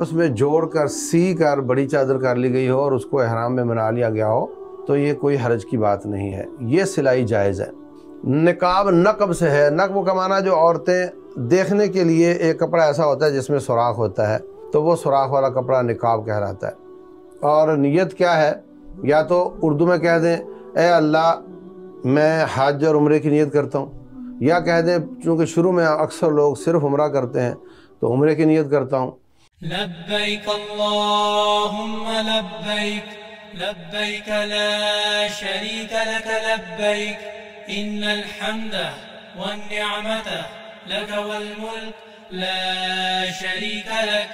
آپس میں جوڑ کر سی کر بڑی چادر کر لی گئی ہو اور اس کو احرام میں بنا لیا گیا ہو تو یہ کوئی حرج کی بات نہیں ہے، یہ سلائی جائز ہے۔ نقاب نقب سے ہے، نقب کا معنی جو عورتیں دیکھنے کے لیے ایک کپڑا ایسا ہوتا ہے جس میں سوراخ ہوتا ہے تو وہ سوراخ والا کپڑا نقاب کہلاتا ہے۔ اور نیت کیا ہے؟ یا تو اردو میں کہہ دیں اے اللہ میں حج اور عمرے کی نیت کرتا ہوں، یا کہہ دیں چونکہ شروع میں اکثر لوگ صرف عمرہ کرتے ہیں تو عمرے کی نیت کرتا ہوں۔ لبیک اللہم لبیک لبیک لا شریک لک لبیک ان الحمد والنعمت لک والملک لا شریک لک۔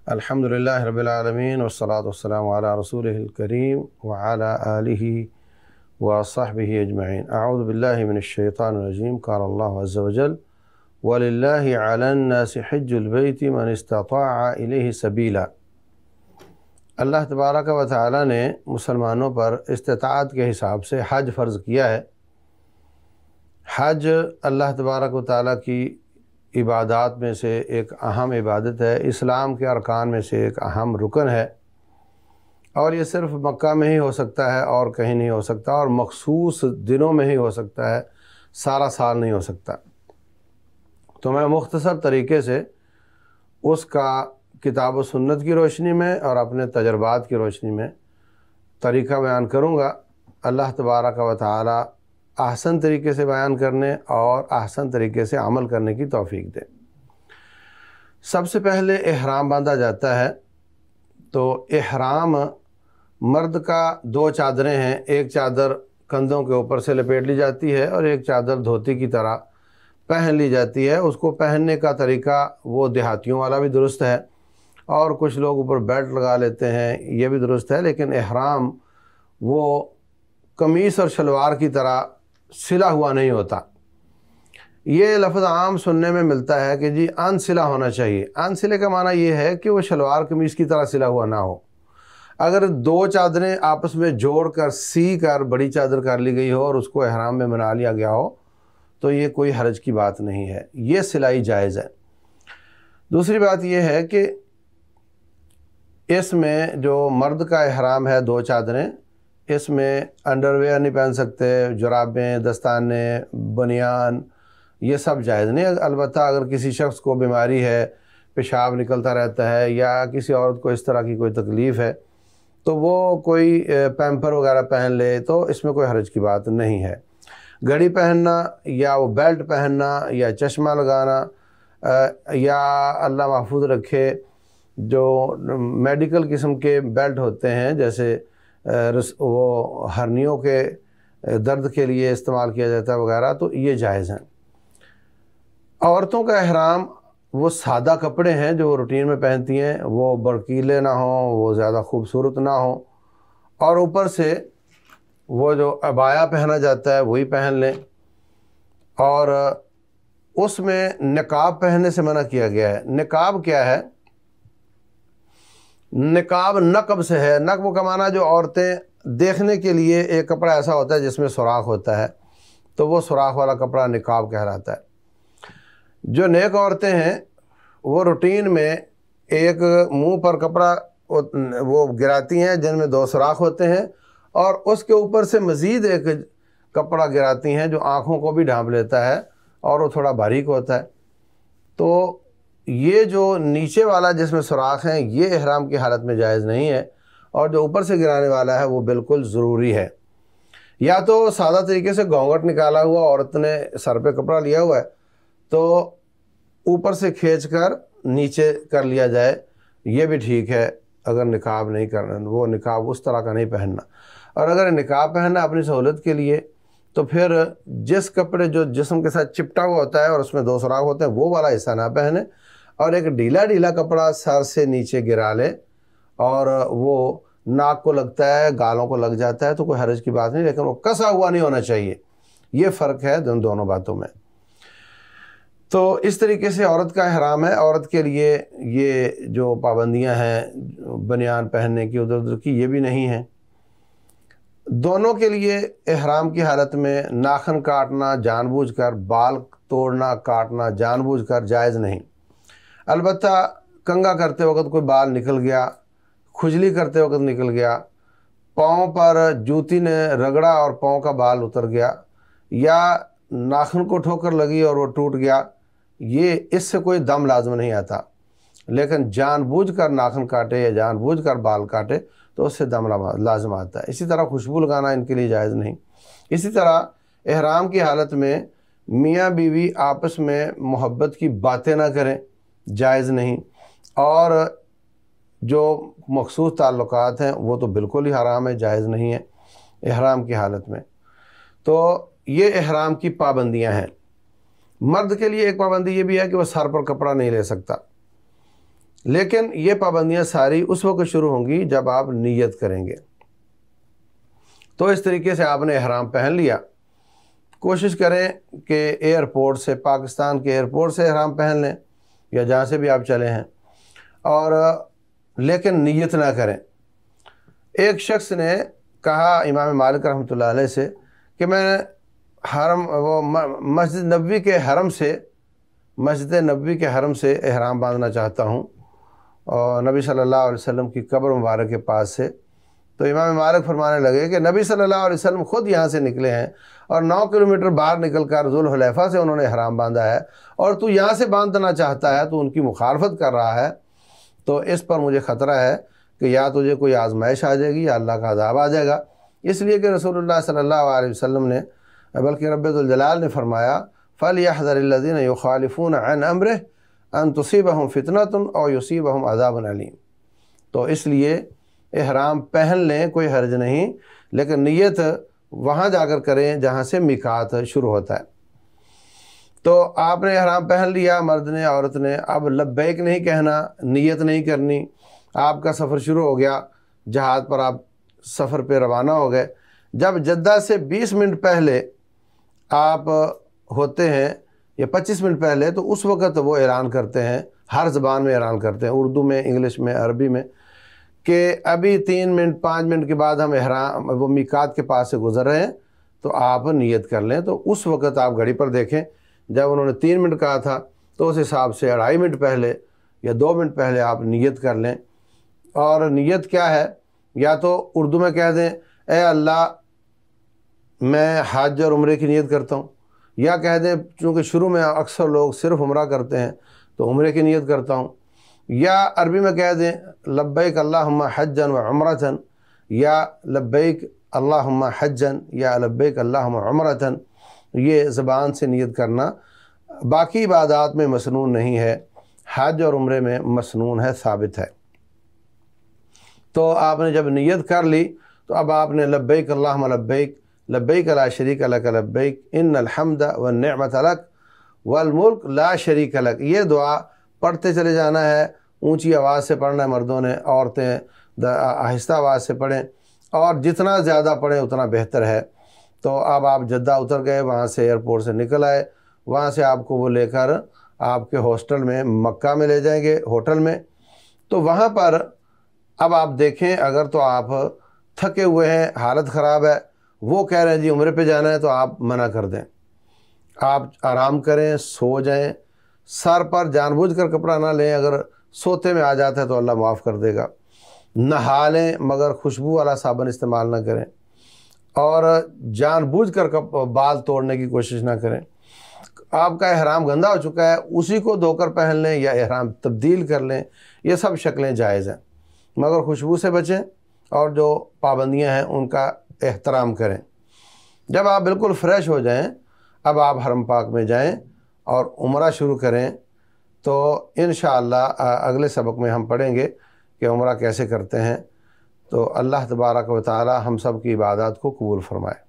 الحمدللہ رب العالمین والصلاة والسلام علی رسولہ الکریم وعلی آلہ وصحبہ اجمعین۔ اعوذ باللہ من الشیطان الرجیم۔ قال اللہ عز وجل وَلِلَّهِ عَلَى النَّاسِ حِجُّ الْبَيْتِ مَنِ اسْتَطَاعَ إِلَيْهِ سَبِيلًا۔ اللہ تبارک و تعالی نے مسلمانوں پر استطاعت کے حساب سے حج فرض کیا ہے۔ حج اللہ تبارک و تعالی کی عبادات میں سے ایک اہم عبادت ہے، اسلام کے ارکان میں سے ایک اہم رکن ہے، اور یہ صرف مکہ میں ہی ہو سکتا ہے اور کہیں نہیں ہو سکتا، اور مخصوص دنوں میں ہی ہو سکتا ہے، سارا سال نہیں ہو سکتا۔ تو میں مختصر طریقے سے اس کا کتاب و سنت کی روشنی میں اور اپنے تجربات کی روشنی میں طریقہ بیان کروں گا۔ اللہ تبارک و تعالی احسن طریقے سے بیان کرنے اور احسن طریقے سے عمل کرنے کی توفیق دے۔ سب سے پہلے احرام باندھا جاتا ہے، تو احرام مرد کا دو چادریں ہیں، ایک چادر کندھوں کے اوپر سے لپیٹ لی جاتی ہے اور ایک چادر دھوتی کی طرح پہن لی جاتی ہے۔ اس کو پہننے کا طریقہ وہ دیہاتیوں والا بھی درست ہے، اور کچھ لوگ اوپر بیلٹ لگا لیتے ہیں، یہ بھی درست ہے، لیکن احرام وہ قمیص اور شلوار کی طرح سلا ہوا نہیں ہوتا۔ یہ لفظ عام سننے میں ملتا ہے کہ جی ان سلا ہونا چاہیے۔ ان سلے کا معنی یہ ہے کہ وہ شلوار قمیص کی طرح سلا ہوا نہ ہو۔ اگر دو چادریں آپس میں جوڑ کر سی کر بڑی چادر کر لی گئی ہو اور اس کو احرام میں بنا لیا گیا ہو تو یہ کوئی حرج کی بات نہیں ہے، یہ سلائی جائز ہے۔ دوسری بات یہ ہے کہ اس میں جو مرد کا احرام ہے دو چادریں، اس میں انڈر ویئر نہیں پہن سکتے، جرابیں، دستانے، بنیان، یہ سب جائز نہیں۔ البتہ اگر کسی شخص کو بیماری ہے، پیشاب نکلتا رہتا ہے، یا کسی عورت کو اس طرح کی کوئی تکلیف ہے تو وہ کوئی پیمپر وغیرہ پہن لے تو اس میں کوئی حرج کی بات نہیں ہے۔ گھڑی پہننا یا وہ بیلٹ پہننا یا چشمہ لگانا یا اللہ محفوظ رکھے جو میڈیکل قسم کے بیلٹ ہوتے ہیں، جیسے وہ ہرنیوں کے درد کے لیے استعمال کیا جاتا ہے وغیرہ، تو یہ جائز ہیں۔ عورتوں کا احرام وہ سادہ کپڑے ہیں جو وہ روٹین میں پہنتی ہیں، وہ برقیلے نہ ہوں، وہ زیادہ خوبصورت نہ ہوں، اور اوپر سے وہ جو عبایا پہنا جاتا ہے وہی پہن لیں، اور اس میں نقاب پہننے سے منع کیا گیا ہے۔ نقاب کیا ہے؟ نقاب نقب سے ہے، نقب کا معنی جو عورتیں دیکھنے کے لیے ایک کپڑا ایسا ہوتا ہے جس میں سوراخ ہوتا ہے تو وہ سوراخ والا کپڑا نقاب کہلاتا ہے۔ جو نیک عورتیں ہیں وہ روٹین میں ایک منہ پر کپڑا وہ گراتی ہیں جن میں دو سوراخ ہوتے ہیں، اور اس کے اوپر سے مزید ایک کپڑا گراتی ہیں جو آنکھوں کو بھی ڈھانپ لیتا ہے اور وہ تھوڑا باریک ہوتا ہے۔ تو یہ جو نیچے والا جس میں سوراخ ہیں یہ احرام کی حالت میں جائز نہیں ہے، اور جو اوپر سے گرانے والا ہے وہ بالکل ضروری ہے۔ یا تو سادہ طریقے سے گھونگھٹ نکالا ہوا عورت نے سر پہ کپڑا لیا ہوا ہے تو اوپر سے کھینچ کر نیچے کر لیا جائے، یہ بھی ٹھیک ہے۔ اگر نقاب نہیں کرنا، وہ نقاب اس طرح کا نہیں پہننا، اور اگر نقاب پہننا اپنی سہولت کے لیے تو پھر جس کپڑے جو جسم کے ساتھ چپٹا ہوا ہوتا ہے اور اس میں دو سوراخ ہوتے ہیں وہ والا حصہ نہ پہنے، اور ایک ڈھیلا کپڑا سر سے نیچے گرا لے، اور وہ ناک کو لگتا ہے، گالوں کو لگ جاتا ہے تو کوئی حرج کی بات نہیں، لیکن وہ کسا ہوا نہیں ہونا چاہیے۔ یہ فرق ہے دونوں باتوں میں۔ تو اس طریقے سے عورت کا احرام ہے۔ عورت کے لیے یہ جو پابندیاں ہیں بنیان پہننے کی ادھر ادھر کی، یہ بھی نہیں ہیں۔ دونوں کے لیے احرام کی حالت میں ناخن کاٹنا جان بوجھ کر، بال توڑنا کاٹنا جان بوجھ کر جائز نہیں۔ البتہ کنگا کرتے وقت کوئی بال نکل گیا، کھجلی کرتے وقت نکل گیا، پاؤں پر جوتی نے رگڑا اور پاؤں کا بال اتر گیا، یا ناخن کو ٹھوکر لگی اور وہ ٹوٹ گیا، یہ اس سے کوئی دم لازم نہیں آتا۔ لیکن جان بوجھ کر ناخن کاٹے یا جان بوجھ کر بال کاٹے تو اس سے دم لازم آتا ہے۔ اسی طرح خوشبو لگانا ان کے لیے جائز نہیں۔ اسی طرح احرام کی حالت میں میاں بیوی آپس میں محبت کی باتیں نہ کریں، جائز نہیں، اور جو مخصوص تعلقات ہیں وہ تو بالکل ہی حرام ہے، جائز نہیں ہے احرام کی حالت میں۔ تو یہ احرام کی پابندیاں ہیں۔ مرد کے لیے ایک پابندی یہ بھی ہے کہ وہ سر پر کپڑا نہیں لے سکتا، لیکن یہ پابندیاں ساری اس وقت شروع ہوں گی جب آپ نیت کریں گے۔ تو اس طریقے سے آپ نے احرام پہن لیا۔ کوشش کریں کہ ایئرپورٹ سے، پاکستان کے ایئرپورٹ سے احرام پہن لیں یا جہاں سے بھی آپ چلے ہیں، اور لیکن نیت نہ کریں۔ ایک شخص نے کہا امام مالک رحمۃ اللہ علیہ سے کہ میں مسجد نبوی کے حرم سے احرام باندھنا چاہتا ہوں، اور نبی صلی اللہ علیہ وسلم کی قبر مبارک کے پاس سے۔ تو امام مالک فرمانے لگے کہ نبی صلی اللہ علیہ وسلم خود یہاں سے نکلے ہیں اور 9 کلومیٹر باہر نکل کر ذوالحلیفہ سے انہوں نے احرام باندھا ہے، اور تو یہاں سے باندھنا چاہتا ہے، تو ان کی مخالفت کر رہا ہے۔ تو اس پر مجھے خطرہ ہے کہ یا تجھے کوئی آزمائش آ جائے گی یا اللہ کا عذاب آ جائے گا، اس لیے کہ رسول اللہ صلی اللہ علیہ وسلم نے، بلکہ رب ذوالجلال نے فرمایا فَلْيَحْذَرِ الَّذِينَ يُخَالِفُونَ عَنْ أَمْرِهِ أَن تُصِيبَهُمْ فِتْنَةٌ أَوْ يُصِيبَهُمْ عَذَابٌ أَلِيمٌ۔ تو اس لیے احرام پہن لیں، کوئی حرج نہیں، لیکن نیت وہاں جا کر کریں جہاں سے میقات شروع ہوتا ہے۔ تو آپ نے احرام پہن لیا، مرد نے، عورت نے، اب لبیک نہیں کہنا، نیت نہیں کرنی۔ آپ کا سفر شروع ہو گیا، جہاز پر آپ سفر پہ روانہ ہو گئے۔ جب جدہ سے 20 منٹ پہلے آپ ہوتے ہیں یا 25 منٹ پہلے، تو اس وقت وہ اعلان کرتے ہیں، ہر زبان میں اعلان کرتے ہیں، اردو میں، انگلش میں، عربی میں، کہ ابھی 3 منٹ 5 منٹ کے بعد ہم احرام وہ میقات کے پاس سے گزر رہے ہیں، تو آپ نیت کر لیں۔ تو اس وقت آپ گھڑی پر دیکھیں، جب انہوں نے 3 منٹ کہا تھا تو اس حساب سے 2.5 منٹ پہلے یا 2 منٹ پہلے آپ نیت کر لیں۔ اور نیت کیا ہے؟ یا تو اردو میں کہہ دیں اے اللہ میں حج اور عمرے کی نیت کرتا ہوں، یا کہہ دیں چونکہ شروع میں اکثر لوگ صرف عمرہ کرتے ہیں تو عمرے کی نیت کرتا ہوں، یا عربی میں کہہ دیں لبیک اللہم حجا و عمرتن، یا لبیک اللہم حجا، یا لبیک اللہم عمرتن۔ یہ زبان سے نیت کرنا باقی عبادات میں مسنون نہیں ہے، حج اور عمرے میں مسنون ہے، ثابت ہے۔ تو آپ نے جب نیت کر لی تو اب آپ نے لبیک اللہم لبیک، لبیک لا شریک لک لبیک، ان الحمد والنعمت لک والملک لا شریک لک، یہ دعا پڑھتے چلے جانا ہے۔ اونچی آواز سے پڑھنا ہے مردوں نے، عورتیں آہستہ آواز سے پڑھیں، اور جتنا زیادہ پڑھیں اتنا بہتر ہے۔ تو اب آپ جدہ اتر گئے، وہاں سے ایئرپورٹ سے نکل آئے، وہاں سے آپ کو وہ لے کر آپ کے ہاسٹل میں، مکہ میں لے جائیں گے، ہوٹل میں۔ تو وہاں پر اب آپ دیکھیں، اگر تو آپ تھکے ہوئے ہیں، حالت خراب ہے، وہ کہہ رہے ہیں جی عمرے پہ جانا ہے، تو آپ منع کر دیں، آپ آرام کریں، سو جائیں، سر پر جان بوجھ کر کپڑا نہ لیں، اگر سوتے میں آ جاتا ہے تو اللہ معاف کر دے گا۔ نہا لیں مگر خوشبو والا صابن استعمال نہ کریں، اور جان بوجھ کر بال توڑنے کی کوشش نہ کریں۔ آپ کا احرام گندا ہو چکا ہے، اسی کو دھو کر پہن لیں یا احرام تبدیل کر لیں، یہ سب شکلیں جائز ہیں، مگر خوشبو سے بچیں اور جو پابندیاں ہیں ان کا احترام کریں۔ جب آپ بالکل فریش ہو جائیں، اب آپ حرم پاک میں جائیں اور عمرہ شروع کریں۔ تو انشاءاللہ اگلے سبق میں ہم پڑھیں گے کہ عمرہ کیسے کرتے ہیں۔ تو اللہ تبارک و تعالی ہم سب کی عبادات کو قبول فرمائے۔